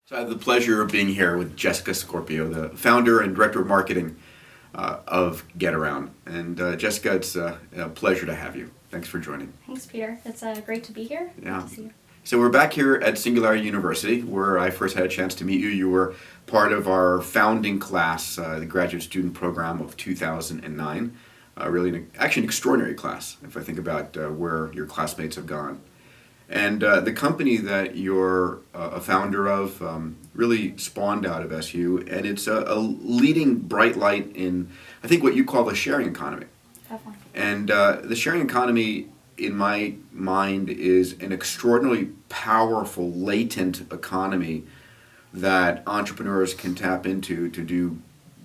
So I have the pleasure of being here with Jessica Scorpio, the founder and director of marketing of GetAround. And Jessica, it's a pleasure to have you. Thanks for joining. Thanks, Peter. It's great to be here. Yeah. Good to see you. So we're back here at Singularity University, where I first had a chance to meet you. You were part of our founding class, the graduate student program of 2009. Really, actually an extraordinary class, if I think about where your classmates have gone. And the company that you're a founder of really spawned out of SU, and it's a leading bright light in, I think, what you call the sharing economy. Definitely. And the sharing economy, in my mind, is an extraordinarily powerful, latent economy that entrepreneurs can tap into to do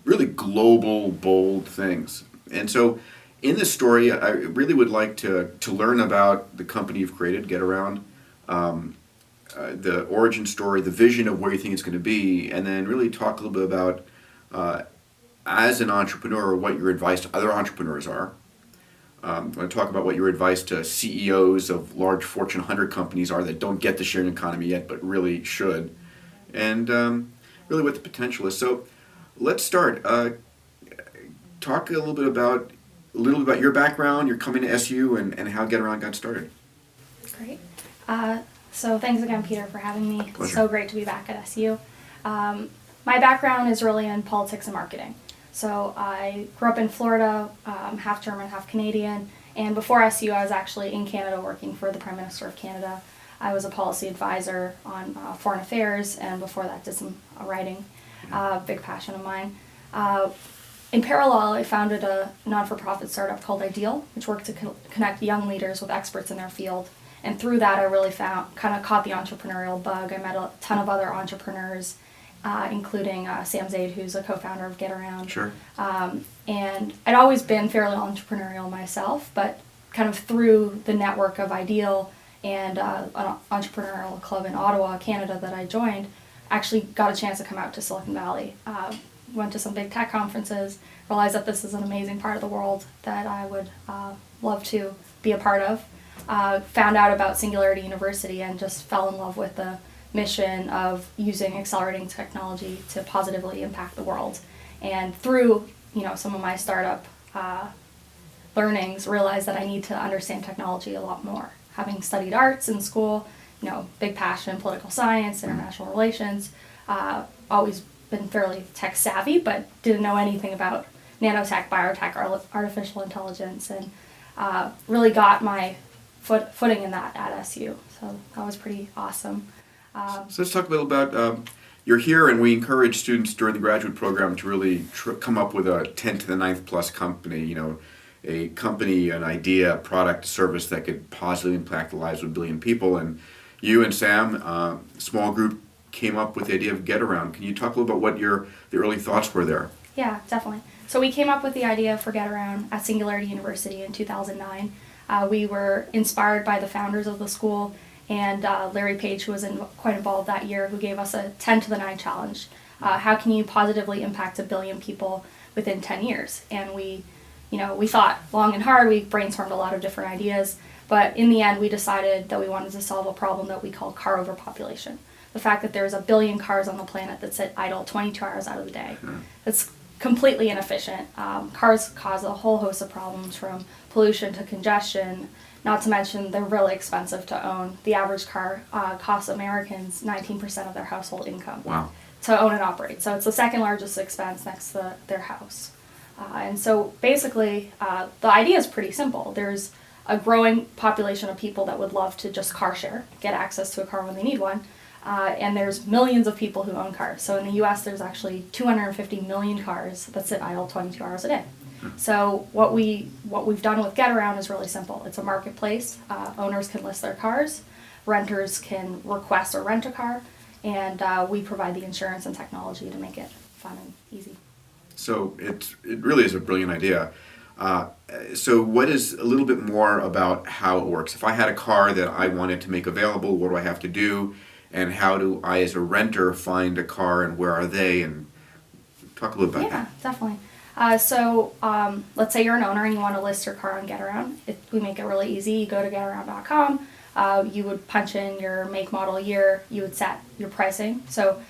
really global, bold things. And so in this story, I really would like to learn about the company you've created, GetAround, the origin story, the vision of where you think it's going to be, and then really talk a little bit about, as an entrepreneur, what your advice to other entrepreneurs are. I'm going to talk about what your advice to CEOs of large Fortune 100 companies are that don't get the sharing economy yet, but really should, and really what the potential is. So let's start. Talk a little bit about your background, your coming to SU, and how GetAround got started. Great. So thanks again, Peter, for having me. Pleasure. So great to be back at SU. My background is really in politics and marketing. So I grew up in Florida, half German, half Canadian, and before SU I was actually in Canada working for the Prime Minister of Canada. I was a policy advisor on foreign affairs, and before that did some writing, big passion of mine. In parallel, I founded a non-for-profit startup called Ideal, which worked to connect young leaders with experts in their field. And through that, I really caught the entrepreneurial bug. I met a ton of other entrepreneurs, including Sam Zaid, who's a co-founder of GetAround. Sure. And I'd always been fairly entrepreneurial myself, but kind of through the network of Ideal and an entrepreneurial club in Ottawa, Canada that I joined, actually got a chance to come out to Silicon Valley. Went to some big tech conferences, realized that this is an amazing part of the world that I would love to be a part of. Found out about Singularity University and just fell in love with the mission of using accelerating technology to positively impact the world. And through some of my startup learnings, realized that I need to understand technology a lot more. Having studied arts in school, big passion in political science, international relations, always been fairly tech savvy, but didn't know anything about nanotech, biotech, artificial intelligence, and really got my footing in that at SU. So that was pretty awesome. So let's talk a little about, you're here, and we encourage students during the graduate program to really come up with a 10 to the 9th plus company, a company, an idea, a product, service that could positively impact the lives of 1 billion people. And you and Sam, a small group, came up with the idea of GetAround. Can you talk a little about what the early thoughts were there? Yeah, definitely. So we came up with the idea for GetAround at Singularity University in 2009. We were inspired by the founders of the school, and Larry Page, who was quite involved that year, who gave us a 10 to the 9 challenge. How can you positively impact 1 billion people within 10 years? And we thought long and hard. We brainstormed a lot of different ideas, but in the end we decided that we wanted to solve a problem that we call car overpopulation. The fact that there's 1 billion cars on the planet that sit idle 22 hours out of the day. It's completely inefficient. Cars cause a whole host of problems, from pollution to congestion, not to mention they're really expensive to own. The average car costs Americans 19% of their household income. Wow. To own and operate. So it's the second largest expense next to their house. And so basically, the idea is pretty simple. There's a growing population of people that would love to just car share, get access to a car when they need one. And there's millions of people who own cars. So in the US, there's actually 250 million cars that sit idle 22 hours a day. So what we've done with GetAround is really simple. It's a marketplace. Owners can list their cars, renters can request or rent a car, and we provide the insurance and technology to make it fun and easy. So it really is a brilliant idea. So what is a little bit more about how it works? If I had a car that I wanted to make available, what do I have to do? And how do I, as a renter, find a car, and where are they? And talk a little about that. Yeah, definitely. So let's say you're an owner and you want to list your car on GetAround. We make it really easy. You go to getaround.com, You would punch in your make, model, year. You would set your pricing. So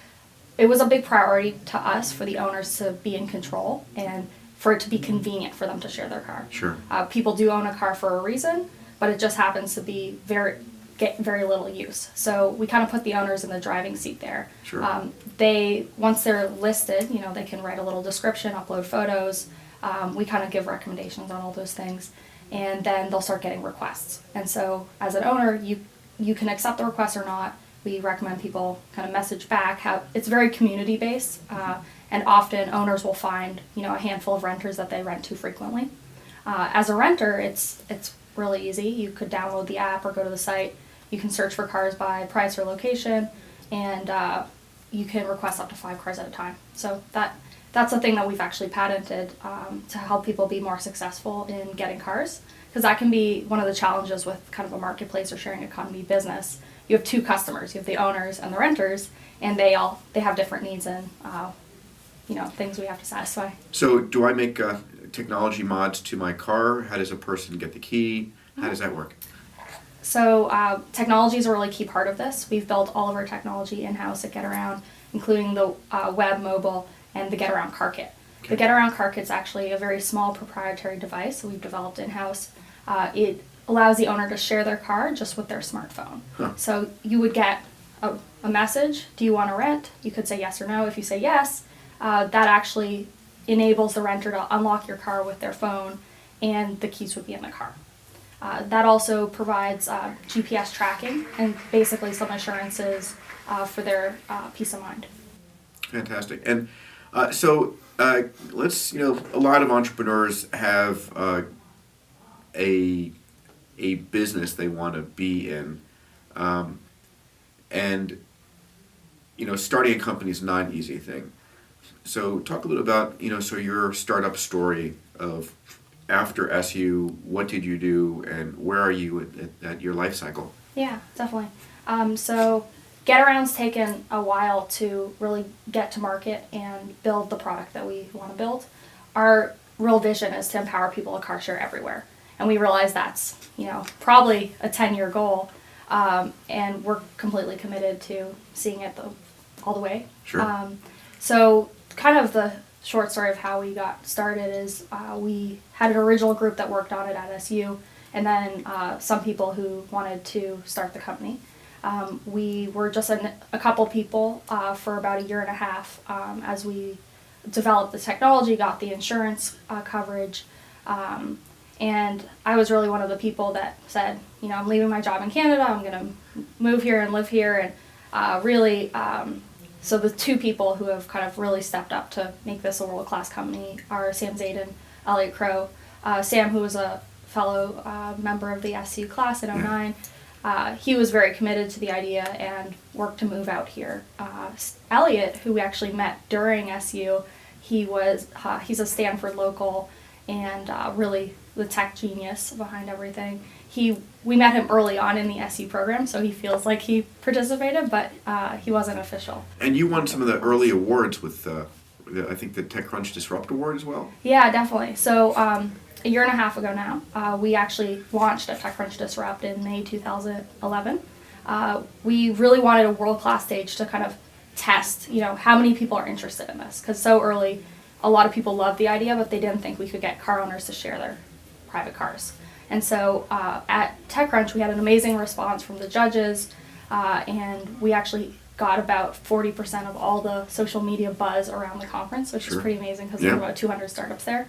it was a big priority to us for the owners to be in control and for it to be convenient for them to share their car. Sure. People do own a car for a reason, but it just happens to be get very little use. So we kind of put the owners in the driving seat there. Sure. Once they're listed, they can write a little description, upload photos. We kind of give recommendations on all those things, and then they'll start getting requests. And so as an owner, you can accept the request or not. We recommend people kind of message back. It's very community based, and often owners will find a handful of renters that they rent to frequently. As a renter, it's really easy. You could download the app or go to the site. You can search for cars by price or location, and you can request up to 5 cars at a time. So that's a thing that we've actually patented to help people be more successful in getting cars, because that can be one of the challenges with kind of a marketplace or sharing economy business. You have 2 customers. You have the owners and the renters, and they have different needs and things we have to satisfy. So do I make technology mods to my car? How does a person get the key? How does that work? So technology is a really key part of this. We've built all of our technology in-house at GetAround, including the web, mobile, and the GetAround car kit. Okay. The GetAround car kit is actually a very small proprietary device that we've developed in-house. It allows the owner to share their car just with their smartphone. Huh. So you would get a message, do you want to rent? You could say yes or no. If you say yes, that actually enables the renter to unlock your car with their phone, and the keys would be in the car. That also provides GPS tracking and basically some assurances for their peace of mind. Fantastic. And so let's, a lot of entrepreneurs have a business they want to be in. And, starting a company is not an easy thing. So talk a little about, so your startup story of after SU, what did you do and where are you at your life cycle? Yeah, definitely. So GetAround's taken a while to really get to market and build the product that we want to build. Our real vision is to empower people to car share everywhere. And we realize that's, probably a 10-year goal. And we're completely committed to seeing it all the way. Sure. So kind of the short story of how we got started is we had an original group that worked on it at SU, and then some people who wanted to start the company. We were just a couple people for about a year and a half as we developed the technology, got the insurance coverage, and I was really one of the people that said, I'm leaving my job in Canada, I'm going to move here and live here, and really, so the 2 people who have kind of really stepped up to make this a world-class company are Sam Zayden, Elliot Crow. Sam, who was a fellow member of the SU class in 09, he was very committed to the idea and worked to move out here. Elliot, who we actually met during SU, he's a Stanford local and really the tech genius behind everything. We met him early on in the SU program, so he feels like he participated, but he wasn't official. And you won some of the early awards with, I think, the Techcrunch Disrupt Award as well? Yeah, definitely. So a year and a half ago now, we actually launched at Techcrunch Disrupt in May 2011. We really wanted a world-class stage to kind of test, how many people are interested in this, because so early, a lot of people loved the idea, but they didn't think we could get car owners to share their private cars. And so at Techcrunch, we had an amazing response from the judges, and we actually got about 40% of all the social media buzz around the conference, which is pretty amazing because there were about 200 startups there.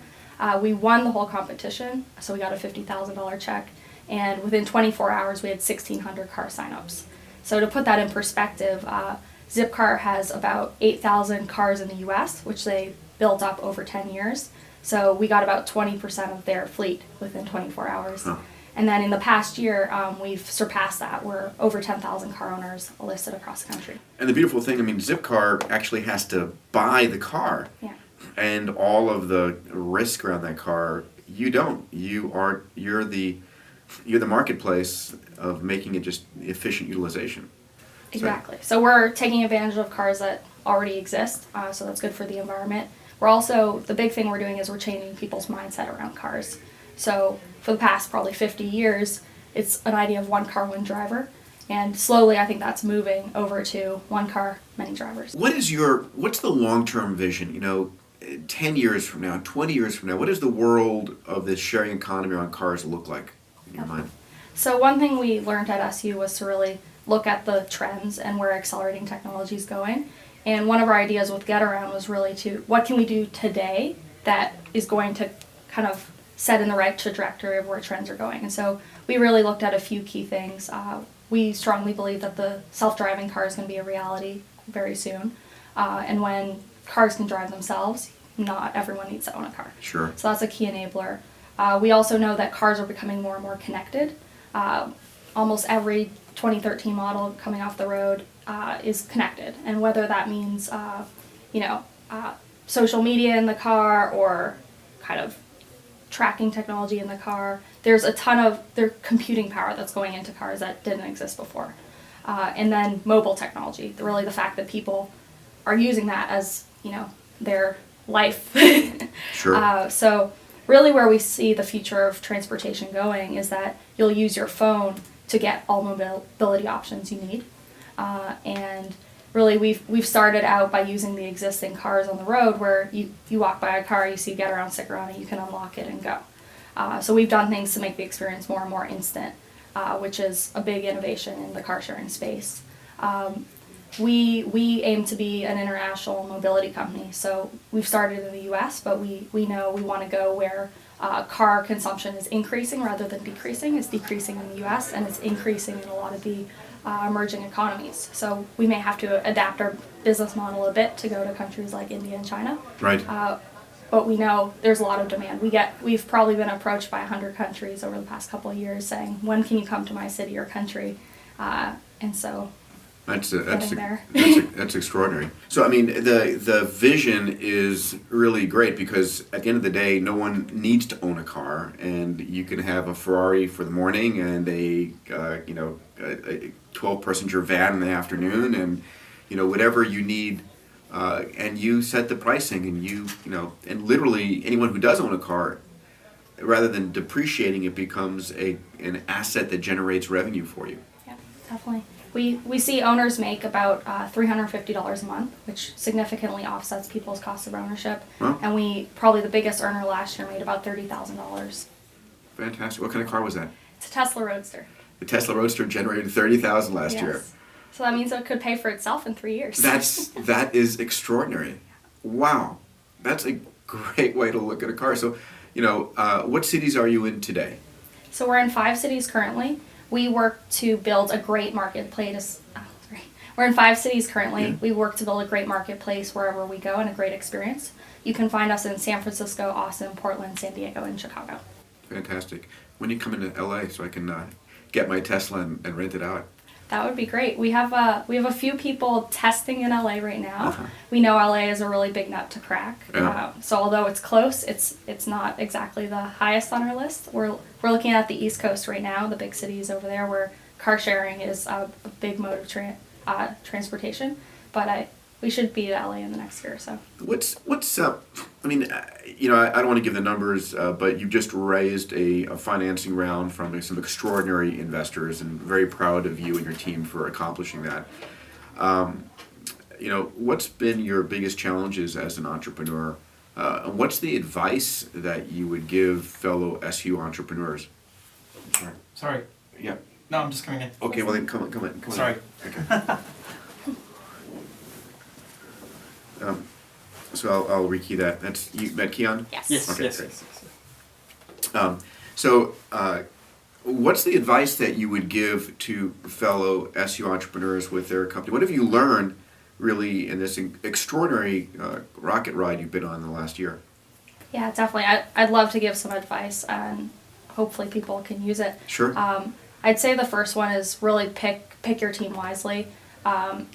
We won the whole competition, so we got a $50,000 check, and within 24 hours, we had 1,600 car signups. So to put that in perspective, Zipcar has about 8,000 cars in the US, which they built up over 10 years. So we got about 20% of their fleet within 24 hours. Huh. And then in the past year, we've surpassed that. We're over 10,000 car owners listed across the country. And the beautiful thing, Zipcar actually has to buy the car. Yeah. And all of the risk around that car, you don't. You're the marketplace of making it just efficient utilization. Exactly. So we're taking advantage of cars that already exist, so that's good for the environment. We're also, the big thing we're doing is we're changing people's mindset around cars. So for the past probably 50 years, it's an idea of one car, one driver. And slowly, I think that's moving over to one car, many drivers. What's the long-term vision? 10 years from now, 20 years from now, what does the world of this sharing economy on cars look like in your mind? So one thing we learned at SU was to really look at the trends and where accelerating technology is going. And one of our ideas with GetAround was really what can we do today that is going to kind of set in the right trajectory of where trends are going. And so we really looked at a few key things. We strongly believe that the self-driving car is going to be a reality very soon. And when cars can drive themselves, not everyone needs to own a car. Sure. So that's a key enabler. We also know that cars are becoming more and more connected. Almost every 2013 model coming off the road is connected. And whether that means, social media in the car or kind of tracking technology in the car, there's a ton of computing power that's going into cars that didn't exist before. And then mobile technology, really the fact that people are using that as, their life. Sure. So really where we see the future of transportation going is that you'll use your phone to get all mobility options you need. And really we've started out by using the existing cars on the road where you walk by a car, you see GetAround sticker on it, you can unlock it and go. So we've done things to make the experience more and more instant, which is a big innovation in the car sharing space. We aim to be an international mobility company, so we've started in the US, but we know we want to go where car consumption is increasing rather than decreasing. It's decreasing in the US and it's increasing in a lot of the emerging economies. So we may have to adapt our business model a bit to go to countries like India and China. Right. But we know there's a lot of demand. We've probably been approached by 100 countries over the past couple of years saying, when can you come to my city or country? And so That's extraordinary. So, I mean, the vision is really great because at the end of the day, no one needs to own a car, and you can have a Ferrari for the morning and a 12-passenger van in the afternoon, and whatever you need, and you set the pricing, and and literally anyone who does own a car, rather than depreciating it, becomes an asset that generates revenue for you. Yeah, definitely. We see owners make about $350 a month, which significantly offsets people's cost of ownership. Wow. And probably the biggest earner last year made about $30,000. Fantastic. What kind of car was that? It's a Tesla Roadster. The Tesla Roadster generated $30,000 last Yes. year. So that means it could pay for itself in 3 years. That is extraordinary. Wow. That's a great way to look at a car. So, what cities are you in today? So we're in 5 cities currently. We work to build a great marketplace. We're in 5 cities currently. Yeah. We work to build a great marketplace wherever we go and a great experience. You can find us in San Francisco, Austin, Portland, San Diego, and Chicago. Fantastic. When you come into LA so I can get my Tesla and rent it out? That would be great. We have a few people testing in LA right now. Uh-huh. We know LA is a really big nut to crack. Yeah. So although it's close, it's not exactly the highest on our list. We're looking at the East Coast right now, the big cities over there where car sharing is a big mode of transportation. But we should be at LA in the next year or so. What's up? I mean, I don't want to give the numbers, but you've just raised a financing round from some extraordinary investors, and very proud of you and your team for accomplishing that. What's been your biggest challenges as an entrepreneur? And what's the advice that you would give fellow SU entrepreneurs? Sorry. Yeah. No, I'm just coming in. Okay, well then come on. Sorry. Okay. So I'll rekey that. That's you met Keon? Yes. Yes, Okay, yes, great. yes. So what's the advice that you would give to fellow SU entrepreneurs with their company? What have you learned really in this extraordinary rocket ride you've been on in the last year? Yeah, definitely. I'd love to give some advice, and hopefully people can use it. Sure. I'd say the first one is really pick your team wisely.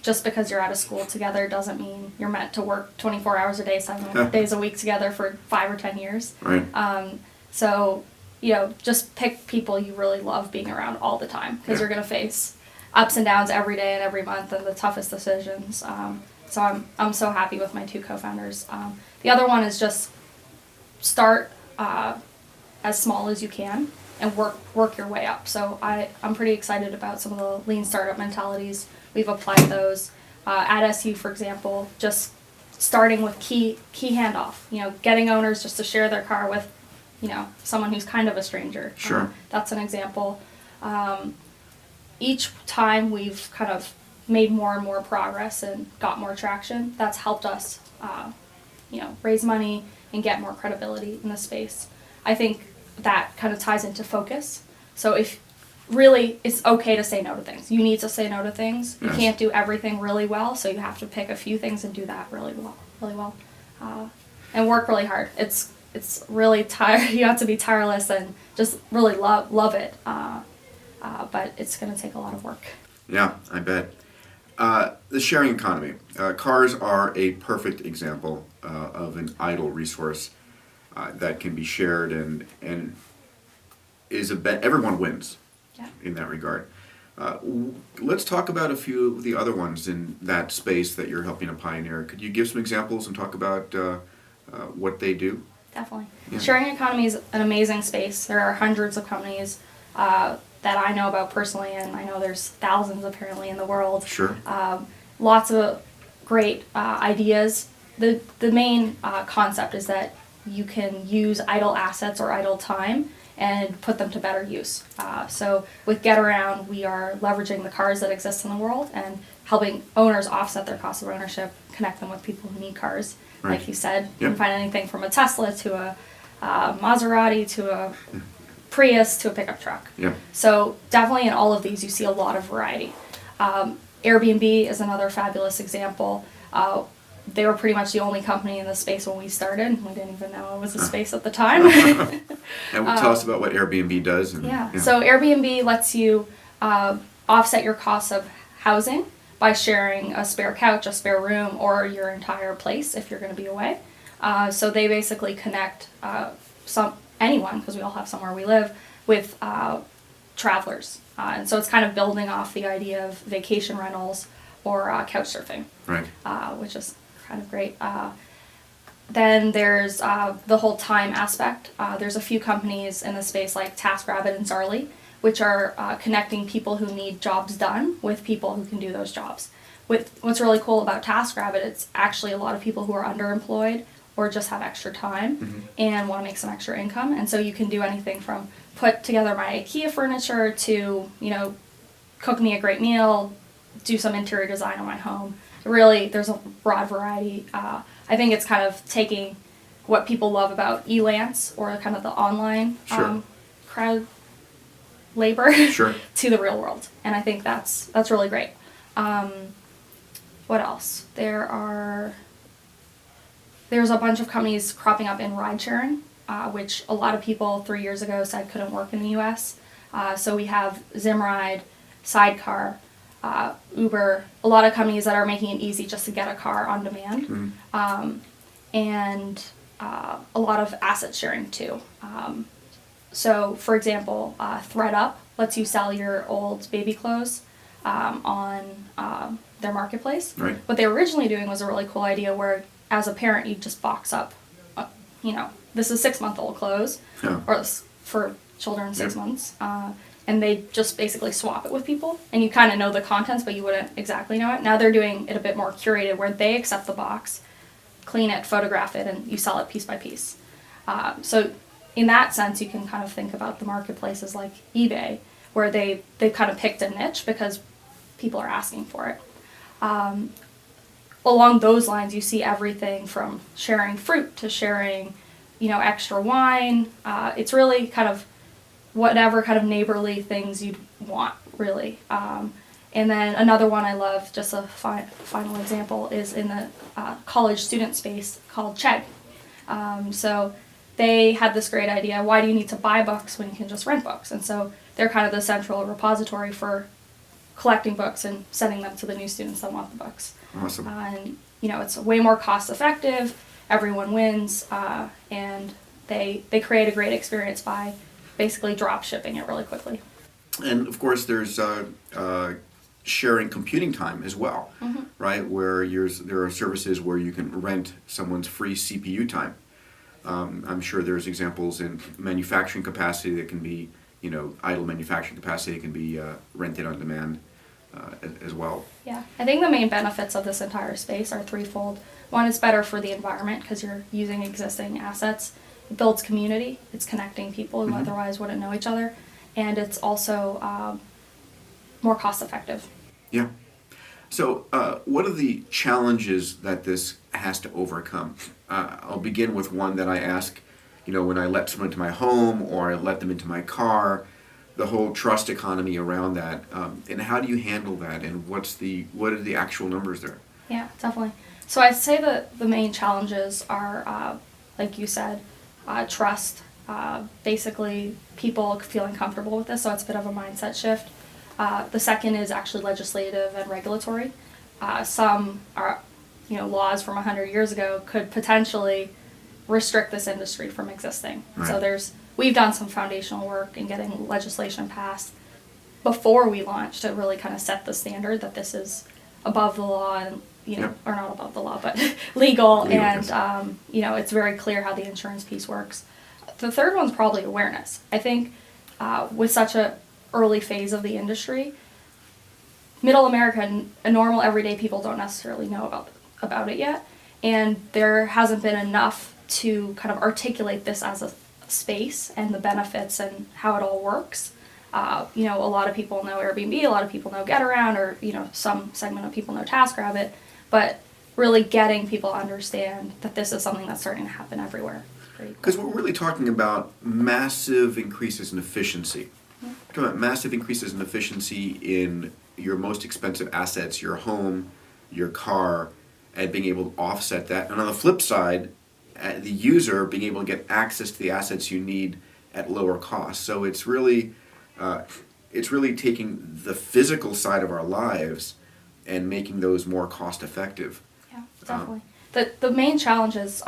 Just because you're out of school together doesn't mean you're meant to work 24 hours a day, 7 days a week together for 5 or 10 years. Right. So, just pick people you really love being around all the time, because you're going to face ups and downs every day and every month and the toughest decisions. So I'm so happy with my 2 co-founders. The other one is just start as small as you can. and work your way up. So I'm pretty excited about some of the lean startup mentalities. We've applied those at SU, for example, just starting with key handoff. Getting owners just to share their car with, someone who's kind of a stranger. Sure. That's an example. Each time we've kind of made more and more progress and got more traction. That's helped us, raise money and get more credibility in the space. I think that kind of ties into focus. So if really it's okay to say no to things. You need to say no to things. You Yes. can't do everything really well, so you have to pick a few things and do that really well. And work really hard. It's really tired. You have to be tireless and just really love it. But it's going to take a lot of work. Yeah, I bet. The sharing economy. Cars are a perfect example of an idle resource that can be shared and is everyone wins Yeah. in that regard. Let's talk about a few of the other ones in that space that you're helping to pioneer. Could you give some examples and talk about what they do? Definitely. Yeah. Sharing economy is an amazing space. There are hundreds of companies that I know about personally, and I know there's thousands apparently in the world. Sure. Lots of great ideas. The main concept is that you can use idle assets or idle time and put them to better use. So with GetAround, we are leveraging the cars that exist in the world and helping owners offset their cost of ownership, connect them with people who need cars. Right. Like you said, you Yep. can find anything from a Tesla to a Maserati to a Prius to a pickup truck. Yeah. So definitely in all of these, you see a lot of variety. Airbnb is another fabulous example. They were pretty much the only company in the space when we started. We didn't even know it was a space at the time. And tell us about what Airbnb does. And, Yeah. So Airbnb lets you offset your costs of housing by sharing a spare couch, a spare room, or your entire place if you're going to be away. So they basically connect anyone, because we all have somewhere we live, with travelers. And so it's kind of building off the idea of vacation rentals or couch surfing, Right. which is kind of great. Then there's the whole time aspect. There's a few companies in the space like TaskRabbit and Zarly, which are connecting people who need jobs done with people who can do those jobs. What's really cool about TaskRabbit, it's actually a lot of people who are underemployed or just have extra time and want to make some extra income. And so you can do anything from put together my IKEA furniture to, cook me a great meal, do some interior design on my home. Really, there's a broad variety. I think it's kind of taking what people love about Elance or kind of the online Sure. crowd labor Sure. to the real world. And I think that's really great. What else? There's a bunch of companies cropping up in ride sharing, which a lot of people 3 years ago said couldn't work in the US. So we have Zimride, Sidecar, Uber, a lot of companies that are making it easy just to get a car on demand. And a lot of asset sharing too. So for example, ThredUp lets you sell your old baby clothes on their marketplace. Right. What they were originally doing was a really cool idea where as a parent you just box up, this is 6-month-old clothes, Yeah. or for children 6 Yep. months, and they just basically swap it with people, and you kind of know the contents, but you wouldn't exactly know it. Now they're doing it a bit more curated, where they accept the box, clean it, photograph it, and you sell it piece by piece. So in that sense, you can kind of think about the marketplaces like eBay, where they've kind of picked a niche because people are asking for it. Along those lines, you see everything from sharing fruit to sharing, extra wine. It's really kind of whatever kind of neighborly things you'd want, really. And then another one I love, just a final example, is in the college student space called Chegg. So they had this great idea, why do you need to buy books when you can just rent books? And so they're kind of the central repository for collecting books and sending them to the new students that want the books. Awesome. And it's way more cost effective, everyone wins, and they create a great experience by basically drop shipping it really quickly. And of course, there's sharing computing time as well, right? Where there are services where you can rent someone's free CPU time. I'm sure there's examples in manufacturing capacity that can be idle manufacturing capacity can be rented on demand as well. Yeah, I think the main benefits of this entire space are threefold. One, it's better for the environment because you're using existing assets. It builds community. It's connecting people who otherwise wouldn't know each other. And it's also more cost effective. Yeah. So what are the challenges that this has to overcome? I'll begin with one that I ask, when I let someone into my home or I let them into my car, the whole trust economy around that, and how do you handle that, and what are the actual numbers there? Yeah, definitely. So I'd say that the main challenges are, like you said, trust. Basically, people feeling comfortable with this, so it's a bit of a mindset shift. The second is actually legislative and regulatory. Some are, laws from 100 years ago could potentially restrict this industry from existing. Right. So we've done some foundational work in getting legislation passed before we launched to really kind of set the standard that this is above the law and, Yep. or not above the law, but legal, and, yes. it's very clear how the insurance piece works. The third one's probably awareness. I think with such a early phase of the industry, middle America and normal everyday people don't necessarily know about it yet, and there hasn't been enough to kind of articulate this as a space and the benefits and how it all works. A lot of people know Airbnb, a lot of people know GetAround, or some segment of people know TaskRabbit, but really getting people to understand that this is something that's starting to happen everywhere. Because we're really talking about massive increases in efficiency. We're talking about massive increases in efficiency in your most expensive assets, your home, your car, and being able to offset that. And on the flip side, the user being able to get access to the assets you need at lower cost. So it's really taking the physical side of our lives and making those more cost effective. Yeah, definitely. The main challenge is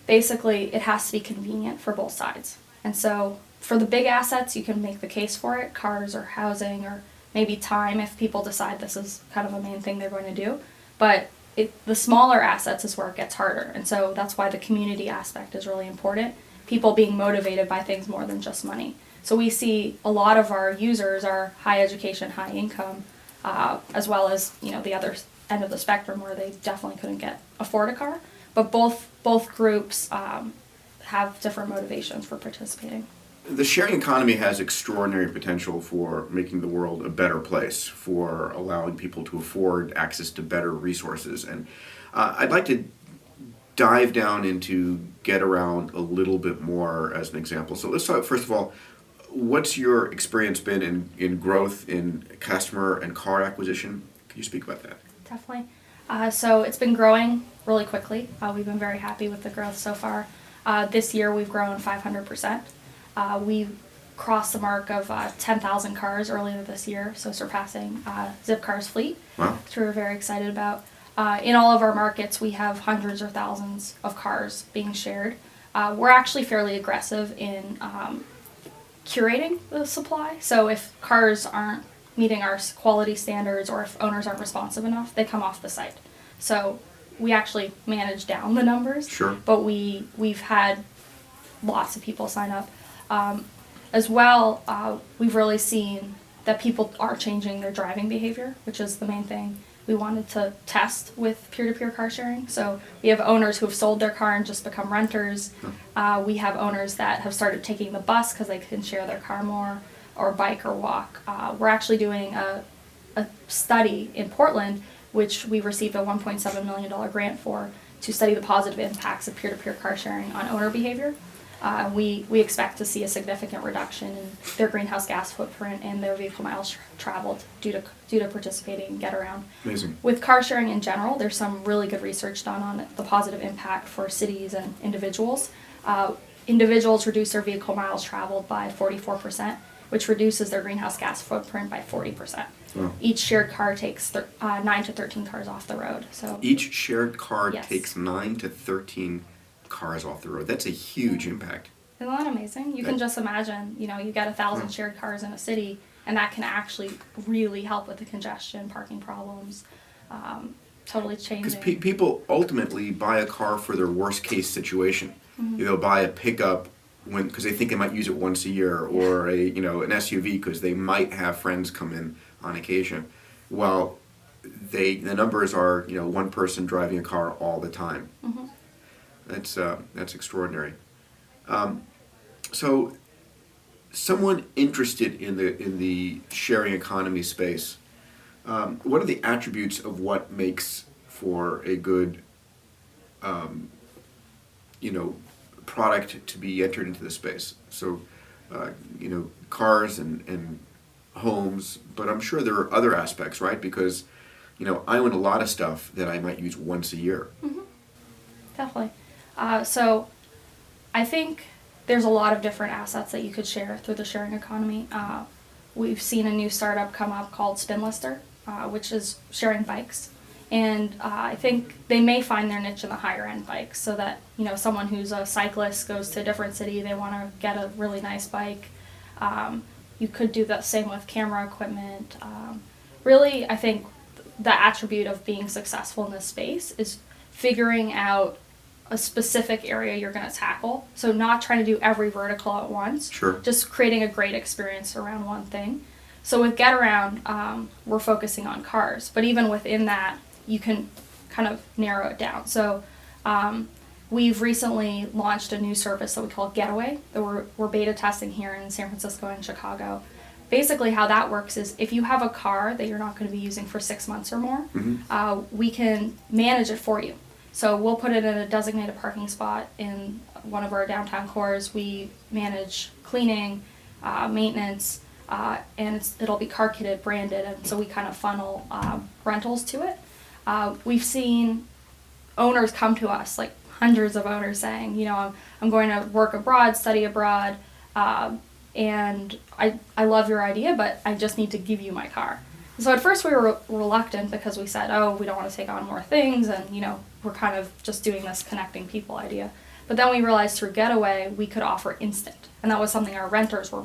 basically it has to be convenient for both sides. And so for the big assets, you can make the case for it, cars or housing or maybe time if people decide this is kind of a main thing they're going to do. But the smaller assets is where it gets harder. And so that's why the community aspect is really important. People being motivated by things more than just money. So we see a lot of our users are high education, high income, as well as the other end of the spectrum where they definitely couldn't afford a car. But both groups have different motivations for participating. The sharing economy has extraordinary potential for making the world a better place, for allowing people to afford access to better resources. And I'd like to dive down into GetAround a little bit more as an example. So let's talk, first of all, what's your experience been in growth in customer and car acquisition? Can you speak about that? Definitely. So it's been growing really quickly. We've been very happy with the growth so far. This year we've grown 500%. We crossed the mark of 10,000 cars earlier this year, so surpassing Zipcar's fleet, Wow. which we're very excited about. In all of our markets, we have hundreds or thousands of cars being shared. We're actually fairly aggressive in curating the supply, so if cars aren't meeting our quality standards or if owners aren't responsive enough, they come off the site. So we actually manage down the numbers, Sure. but we've had lots of people sign up. As well, we've really seen that people are changing their driving behavior, which is the main thing we wanted to test with peer-to-peer car sharing. So we have owners who have sold their car and just become renters. We have owners that have started taking the bus because they can share their car more, or bike or walk. We're actually doing a study in Portland, which we received a $1.7 million grant for, to study the positive impacts of peer-to-peer car sharing on owner behavior. We expect to see a significant reduction in their greenhouse gas footprint and their vehicle miles traveled due to participating in GetAround. Amazing. With car sharing in general, there's some really good research done on the positive impact for cities and individuals. Individuals reduce their vehicle miles traveled by 44%, which reduces their greenhouse gas footprint by 40%. Wow. Each shared car takes 9 to 13 cars off the road. So Each shared car Yes. takes 9 to 13 cars off the road. That's a huge impact. Isn't that amazing? You can just imagine, you get 1,000 shared cars in a city, and that can actually really help with the congestion, parking problems, totally changing. Because people ultimately buy a car for their worst case situation. They'll buy a pickup because they think they might use it once a year, or an SUV because they might have friends come in on occasion. Well, the numbers are one person driving a car all the time. Mm-hmm. That's extraordinary. So, someone interested in the sharing economy space, what are the attributes of what makes for a good product to be entered into the space? So, cars and homes, but I'm sure there are other aspects, right? Because, I own a lot of stuff that I might use once a year. Mm-hmm. Definitely. So I think there's a lot of different assets that you could share through the sharing economy. We've seen a new startup come up called Spinlister, which is sharing bikes. And I think they may find their niche in the higher end bikes, so that someone who's a cyclist goes to a different city, they want to get a really nice bike. You could do the same with camera equipment. Really, I think the attribute of being successful in this space is figuring out a specific area you're going to tackle. So not trying to do every vertical at once. Sure. Just creating a great experience around one thing. So with GetAround, we're focusing on cars, but even within that, you can kind of narrow it down. So we've recently launched a new service that we call Getaway that we're beta testing here in San Francisco and Chicago. Basically how that works is if you have a car that you're not going to be using for 6 months or more, we can manage it for you. So we'll put it in a designated parking spot in one of our downtown cores. We manage cleaning, maintenance, and it'll be car kitted, branded, and so we kind of funnel rentals to it. We've seen owners come to us, like hundreds of owners saying, I'm going to work abroad, study abroad, and I love your idea, but I just need to give you my car. So at first we were reluctant because we said, we don't want to take on more things, and we're kind of just doing this connecting people idea. But then we realized through Getaway we could offer instant, and that was something our renters were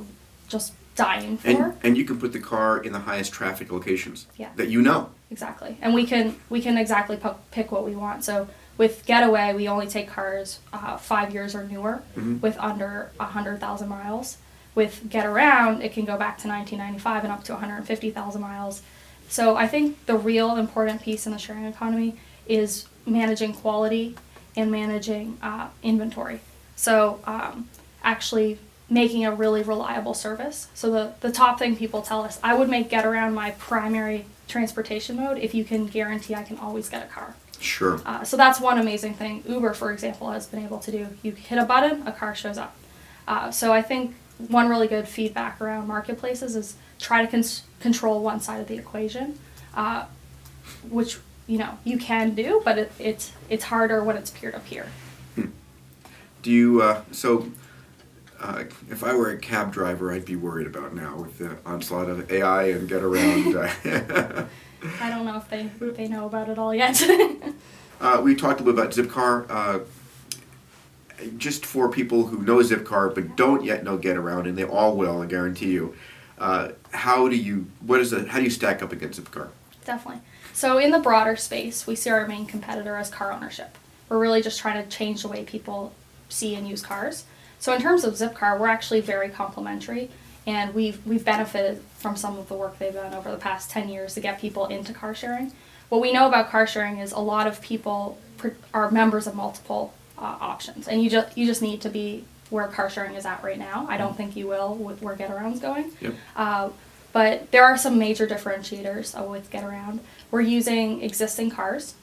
just dying for. And you can put the car in the highest traffic locations. Yeah. That you know. Exactly, and we can exactly pick what we want. So with Getaway, we only take cars 5 years or newer with under 100,000 miles. With GetAround, it can go back to 1995 and up to 150,000 miles. So I think the real important piece in the sharing economy is managing quality and managing inventory. So actually making a really reliable service. So the top thing people tell us, I would make GetAround my primary transportation mode if you can guarantee I can always get a car. Sure. So that's one amazing thing Uber, for example, has been able to do. You hit a button, a car shows up. So I think one really good feedback around marketplaces is try to control one side of the equation, which you can do, but it's harder when it's peer-to-peer. Do you if I were a cab driver, I'd be worried about now with the onslaught of AI and GetAround. I don't know if they know about it all yet. We talked a little about Zipcar. Just for people who know Zipcar but don't yet know GetAround, and they all will, I guarantee you. How do you stack up against Zipcar? Definitely. So in the broader space, we see our main competitor as car ownership. We're really just trying to change the way people see and use cars. So in terms of Zipcar, we're actually very complementary, and we've benefited from some of the work they've done over the past 10 years to get people into car sharing. What we know about car sharing is a lot of people are members of multiple options, and you just need to be where car sharing is at right now. I don't think you will with where GetAround's going. Yep. But there are some major differentiators with GetAround. We're using existing cars,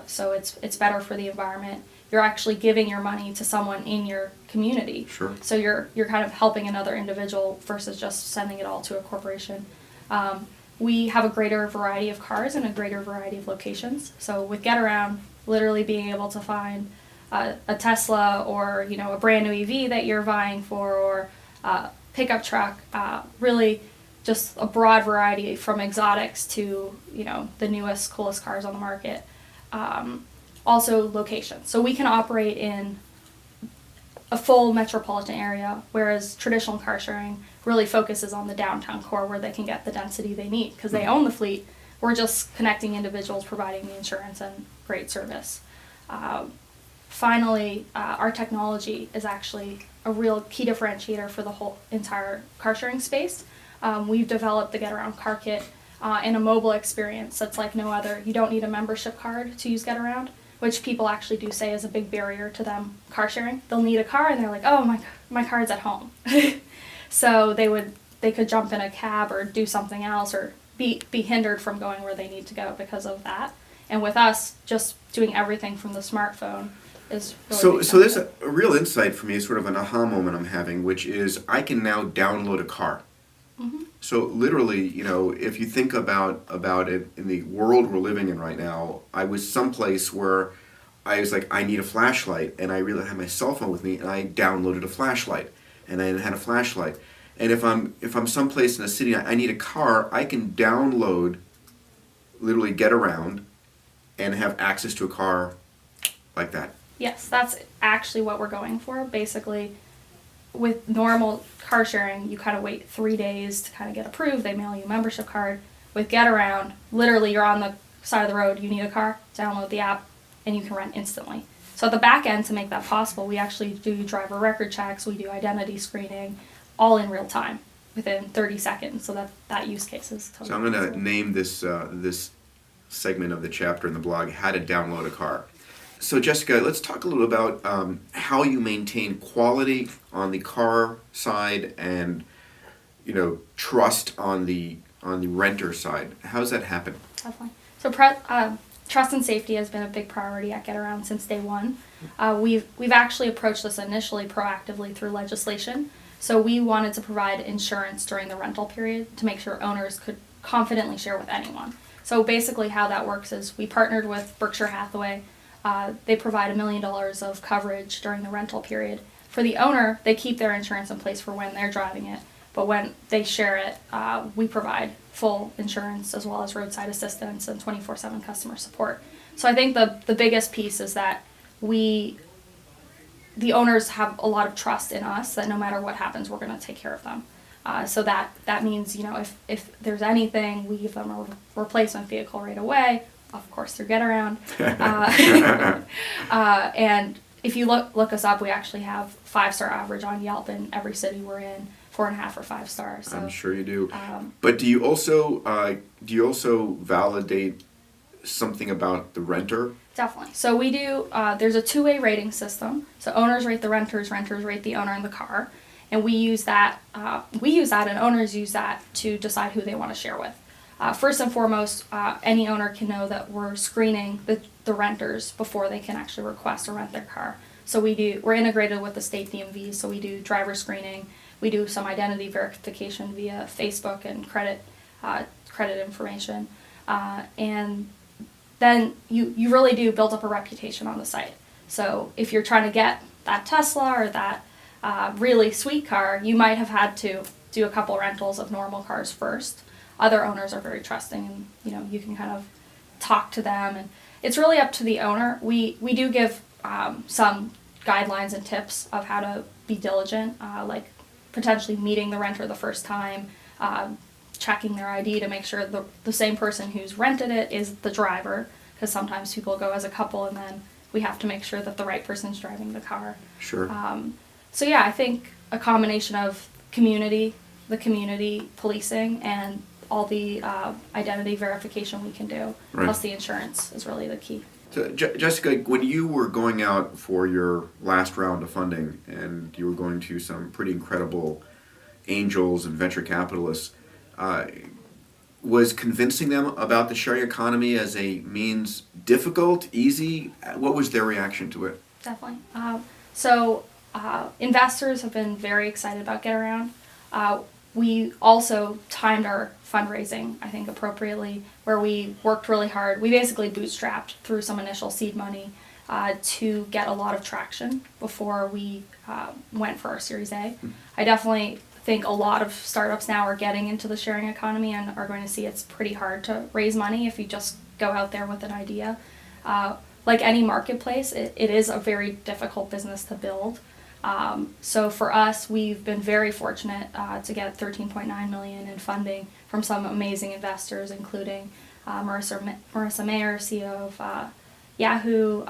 so it's better for the environment. You're actually giving your money to someone in your community. Sure. So you're kind of helping another individual versus just sending it all to a corporation. We have a greater variety of cars and a greater variety of locations. So with GetAround, literally being able to find a Tesla or a brand new EV that you're vying for, or a pickup truck, really just a broad variety from exotics to the newest, coolest cars on the market. Also location. So we can operate in a full metropolitan area, whereas traditional car sharing really focuses on the downtown core where they can get the density they need because they own the fleet. We're just connecting individuals, providing the insurance and great service. Finally, our technology is actually a real key differentiator for the whole entire car sharing space. We've developed the GetAround car kit and a mobile experience that's like no other. You don't need a membership card to use GetAround, which people actually do say is a big barrier to them car sharing. They'll need a car and they're like, oh, my car's at home. So they could jump in a cab or do something else or be hindered from going where they need to go because of that. And with us, just doing everything from the smartphone is really So there's a real insight for me, sort of an aha moment I'm having, which is I can now download a car. Mm-hmm. So literally, if you think about it in the world we're living in right now, I was someplace where I was like, I need a flashlight, and I really had my cell phone with me, and I downloaded a flashlight, and I had a flashlight. And if I'm someplace in a city, I need a car, I can download, literally GetAround, and have access to a car like that. Yes, that's actually what we're going for. Basically, with normal car sharing, you kind of wait 3 days to kind of get approved. They mail you a membership card. With GetAround, literally you're on the side of the road, you need a car, download the app, and you can rent instantly. So at the back end, to make that possible, we actually do driver record checks, we do identity screening, all in real time, within 30 seconds. So that use case is totally So I'm going to possible. name this segment of the chapter in the blog, How to Download a Car. So Jessica, let's talk a little about how you maintain quality on the car side and trust on the renter side. How does that happen? Definitely. So trust and safety has been a big priority at GetAround since day one. We've actually approached this initially proactively through legislation. So we wanted to provide insurance during the rental period to make sure owners could confidently share with anyone. So basically how that works is we partnered with Berkshire Hathaway. They provide $1 million of coverage during the rental period. For the owner, they keep their insurance in place for when they're driving it. But when they share it, we provide full insurance as well as roadside assistance and 24/7 customer support. So I think the biggest piece is that the owners have a lot of trust in us that no matter what happens, we're going to take care of them. So that means, if there's anything, we give them a replacement vehicle right away. Of course, through GetAround. And if you look us up, we actually have 5-star average on Yelp in every city we're in, 4.5 or 5 stars. So, I'm sure you do. But do you also validate something about the renter? Definitely. So we do, there's a 2-way rating system. So owners rate the renters rate the owner in the car. And we use that, and owners use that to decide who they want to share with. First and foremost, any owner can know that we're screening the renters before they can actually request or rent their car. So we're integrated with the state DMV, so we do driver screening, we do some identity verification via Facebook and credit information, and then you really do build up a reputation on the site. So if you're trying to get that Tesla or that really sweet car, you might have had to do a couple rentals of normal cars first. Other owners are very trusting, and you can kind of talk to them, and it's really up to the owner. We do give some guidelines and tips of how to be diligent, like potentially meeting the renter the first time, checking their ID to make sure the same person who's rented it is the driver, because sometimes people go as a couple and then we have to make sure that the right person's driving the car. Sure. So yeah, I think a combination of the community policing and all the identity verification we can do, Right. plus the insurance is really the key. So, Jessica, when you were going out for your last round of funding and you were going to some pretty incredible angels and venture capitalists, was convincing them about the sharing economy as a means difficult, easy? What was their reaction to it? Definitely. So investors have been very excited about GetAround. We also timed our fundraising, I think, appropriately, where we worked really hard. We basically bootstrapped through some initial seed money to get a lot of traction before we went for our Series A. I definitely think a lot of startups now are getting into the sharing economy and are going to see it's pretty hard to raise money if you just go out there with an idea. Like any marketplace, it is a very difficult business to build. So for us, we've been very fortunate to get $13.9 million in funding from some amazing investors, including Marissa Mayer, CEO of Yahoo,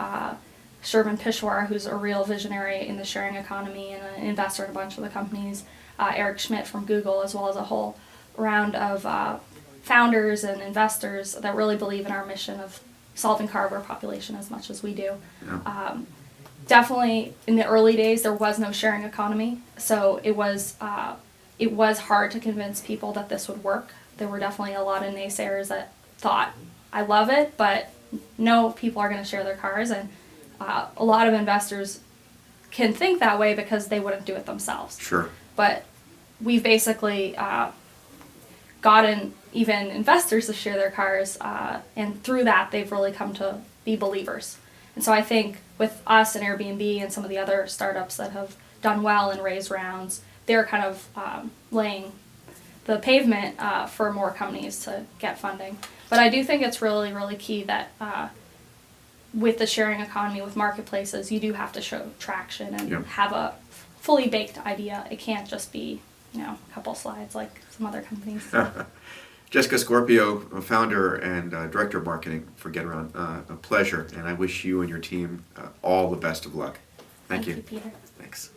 Shervin Pishwar, who's a real visionary in the sharing economy and an investor in a bunch of the companies, Eric Schmidt from Google, as well as a whole round of founders and investors that really believe in our mission of solving car overpopulation as much as we do. Yeah. Definitely, in the early days, there was no sharing economy, so it was hard to convince people that this would work. There were definitely a lot of naysayers that thought, I love it, but no people are going to share their cars, and a lot of investors can think that way because they wouldn't do it themselves. Sure. But we've basically gotten even investors to share their cars, and through that they've really come to be believers. And so I think with us and Airbnb and some of the other startups that have done well and raised rounds, they're kind of laying the pavement for more companies to get funding. But I do think it's really, really key that with the sharing economy, with marketplaces, you do have to show traction and Yep. have a fully baked idea. It can't just be, a couple slides like some other companies. Jessica Scorpio, founder and director of marketing for GetAround, a pleasure, and I wish you and your team all the best of luck. Thank you. Peter. Thanks.